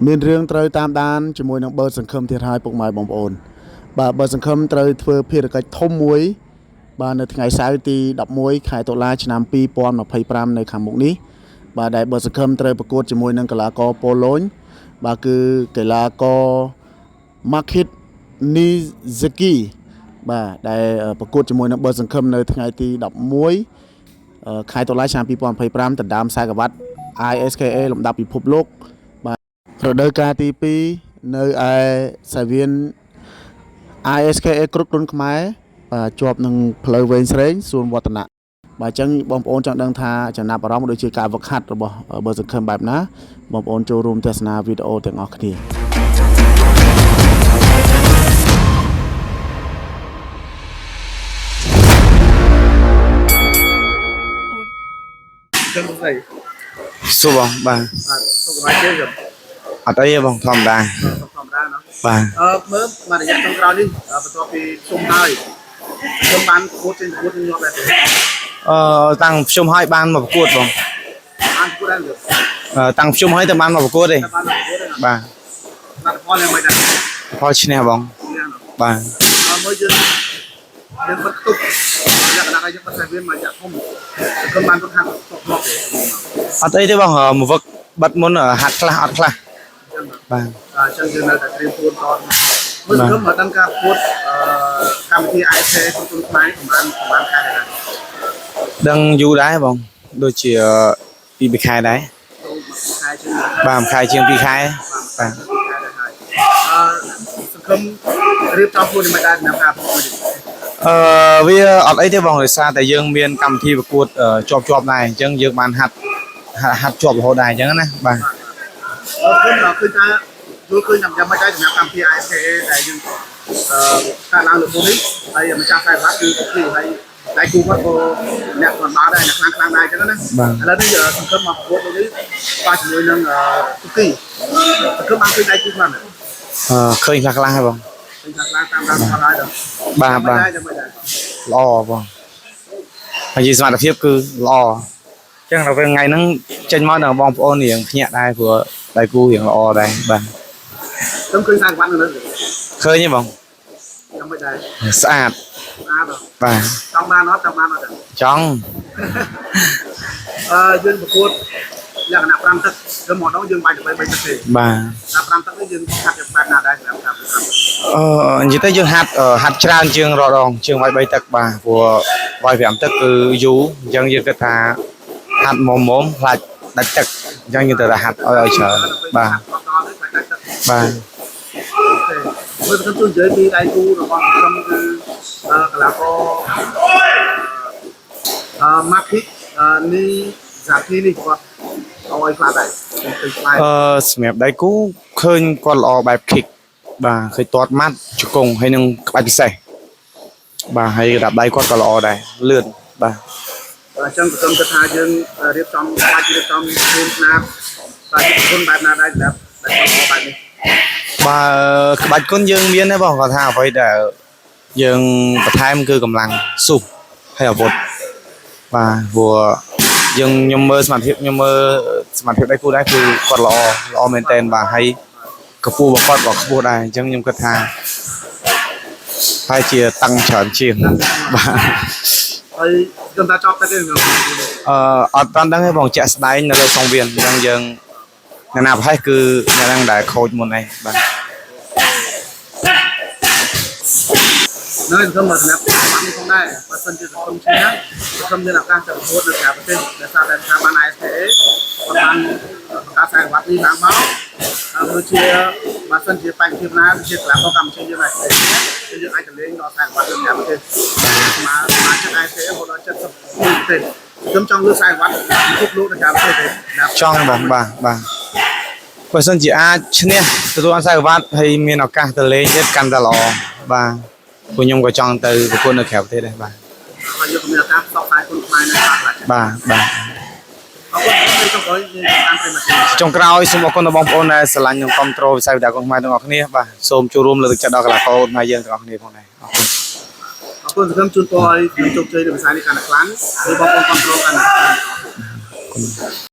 មានរឿងត្រូវតាមដានជាមួយនឹងបើសង្ឃឹមទៀតហើយពុកម៉ែបងប្អូនបាទបើសង្ឃឹមត្រូវធ្វើភារកិច្ចធំមួយបាទនៅថ្ងៃសៅរ៍ទី11ខែតុលាឆ្នាំ2025នៅខាងមុខនេះបាទដែលបើសង្ឃឹមត្រូវប្រកួតជាមួយនឹងកីឡាករប៉ូឡូញបាទគឺកីឡាករ Market Nizaki បាទដែលប្រកួតជាមួយនឹងបើសង្ឃឹមនៅថ្ងៃទី11ខែតុលាឆ្នាំ2025ដណ្ដើមខ្សែក្រវ៉ាត់ ISKA លំដាប់ពិភពលោកបាទរដូវកាលទី2នៅឯសាវៀន ISKA គ្រប់ទុនខ្មែរបាទជាប់នឹងផ្លូវវែងស្រេងសួនវឌ្ឍនៈបាទអញ្ចឹងបងប្អូនចង់ដឹងថាចំណាប់អារម្មណ៍ដូចជាការវឹកហាត់របស់បើសង្ឃឹមបែបណាបងប្អូនចូលរួមទស្សនាវីដេអូទាំងអស់គ្នាចឹងស្អីសួរបងបាទសុខសប្បាយទេចឹងអត់អីទេបងធម្មតាធម្មតាណាបាទមើលមករយៈចុងក្រោយនេះបន្ទាប់ពីជុំហើយខ្ញុំបានប្រកួតចេញប្រកួតញាប់ដែរទេតាំងខ្ញុំឲ្យបានមកប្រកួតបងបានប្រកួតដែរតាំងខ្ញុំឲ្យទៅបានមកប្រកួតទេបាទលទ្ធផលយ៉ាងម៉េចដែរផលឈ្នះបងបាទមើលយើងបាត់ទុកលក្ខណៈឲ្យយើងបាត់សាវៀនមកចាក់ធំគឺបានទុកហាត់ទុកមកទេអត់អីទេបងមកវឹកបាត់មុនហាត់ខ្លះអត់ខ្លះបាទអញ្ចឹងយើងនៅតែត្រៀមខ្លួនតមើលខ្ញុំមកដល់ការប្រកួតកម្មវិធី IC ក្នុងទុនខ្មែរប្រហែលខែដែរដឹងយូរដែរបងដូចជា2ខែដែរបាទ1ខែជាង2ខែបាទសង្គមរៀបចំខ្លួនមិនដែរតាមការប្រកួតវាអត់អីទេបងដោយសារតែយើងមានកម្មវិធីប្រកួតជាប់ដែរអញ្ចឹងយើងបានហាត់ជាប់រហូតដែរអញ្ចឹងណាបាទខ្ញុំឃើញថាយល់ឃើញថាយ៉ាងម៉េចដែរសម្រាប់កម្មវិធី ISKA ដែលយើងការឡើងលើនេះហើយម្ចាស់ខ្សែវ៉ាត់គឺពីហើយដៃគូគាត់ក៏អ្នកគាត់មកដែរអ្នកខ្លាំងដែរអញ្ចឹងណាឥឡូវនេះសង្គមមកប្រកួតនេះបាទជាមួយនឹងទូគីសង្គមបានឃើញដៃគូខ្លះឃើញខ្លះហើយបងឃើញខ្លះតាមដានគាត់ហើយបាទល្អបងហើយសមត្ថភាពគឺល្អអញ្ចឹងដល់ពេលថ្ងៃហ្នឹងចេញមកដល់បងប្អូនរៀងភ្ញាក់ដែរព្រោះដៃគូរៀងល្អដែរបាទខ្ញុំឃើញខ្សែវ៉ាត់នៅឃើញទេបងយ៉ាងម៉េចដែរស្អាតបាទចង់បានអត់ចង់យើងប្រកួតលក្ខណៈ5ទឹកគឺមកដល់យើងបាច់ទៅ3ទឹកទេបាទតាម5ទឹកនេះយើងហាត់យ៉ាងបែបណាដែរសម្រាប់ការប្រកួតនិយាយទៅយើងហាត់ច្រើនជាងរាល់ដងជាង3ទឹកបាទព្រោះ5ទឹកគឺយូរអញ្ចឹងយើងគិតថាហាត់មុំខ្លាចដាច់ទឹកអញ្ចឹងយើងត្រូវតែហាត់ឲ្យច្រើនបាទបាទមើលទៅជួយនិយាយពីដៃគូរបស់ខ្ញុំគឺកីឡាករMarket Nizaki នេះគាត់ឲ្យខ្លះដែរសម្រាប់ដៃគូឃើញគាត់ល្អបែប kick បាទឃើញទាត់ម៉ាត់ជង្គង់ហើយនឹងក្បាច់ពិសេសបាទហើយដាក់ដៃគាត់ក៏ល្អដែរលឿនបាទអញ្ចឹងខ្ញុំគិតថាយើងរៀបចំបាច់រៀបចំខ្លួនណាបាទគុណបែបណាដែរសម្រាប់បែបបែបនេះបាទក្បាច់គុណយើងមានទេបងគាត់ថាអ្វីដែលយើងបន្ថែមគឺកម្លាំងស៊ូបហើយអាវុធបាទព្រោះខ្ញុំមើលសមត្ថភាពដៃគូដែរគឺគាត់ល្អមែនតើបាទហើយកម្ពស់របស់គាត់ក៏ខ្ពស់ដែរអញ្ចឹងខ្ញុំគិតថាហើយជាតាំងច្រើនជាងបាទហើយខ្ញុំថាចប់តែទេអត់តាន់ដឹងទេបងជាក់ស្ដែងនៅលើសង្វៀនអញ្ចឹងយើងអ្នកណាប្រហែលគឺអ្នកហ្នឹងដែលខូចមុនឯងបាទនៅខ្ញុំមកសម្រាប់បាននេះផងដែរបើសិនជាសង្គមឈ្នះខ្ញុំមានឱកាសទៅប្រកួតនៅក្រៅប្រទេសដោយសារតែស្ថាប័ន ISKA គាត់បានបង្កើតខ្សែវ៉ាត់នេះឡើងមកដូចជាបើសិនជាបញ្ហាណាជាកីឡាករកម្ពុជាយើងអាចយើងអាចទៅលេងដល់ខ្សែវ៉ាត់នៅក្រៅប្រទេសសមាជិក ISKA មកដល់70ប្រទេសខ្ញុំចង់លើខ្សែវ៉ាត់ពិភពលោកនៅក្រៅប្រទេសចង់បងបាទបើសិនជាអាចឈ្នះទទួលខ្សែវ៉ាត់ហើយមានឱកាសទៅលេងទៀតកាន់តែល្អបាទពួកខ្ញុំក៏ចង់ទៅប្រកួតនៅក្រៅប្រទេសដែរបាទហើយយើងមានឱកាសផ្សព្វផ្សាយគុណខ្មែរនៅបាទអរគុណចុងក្រោយយើងតាមប្រិមត្តចុងក្រោយសូមអរគុណដល់បងប្អូនដែលស្រឡាញ់និងគាំទ្រវិស័យវិទ្យាគុណខ្មែរទាំងអស់គ្នាបាទសូមចូលរួមលើកទឹកចិត្តដល់កីឡាករខ្មែរយើងទាំងអស់គ្នាផងដែរអរគុណសង្គមជូនពរឲ្យខ្ញុំជោគជ័យនៅវិស័យនេះកាន់តែខ្លាំងហើយបងប្អូនគាំទ្រកាន់តែខ្លាំង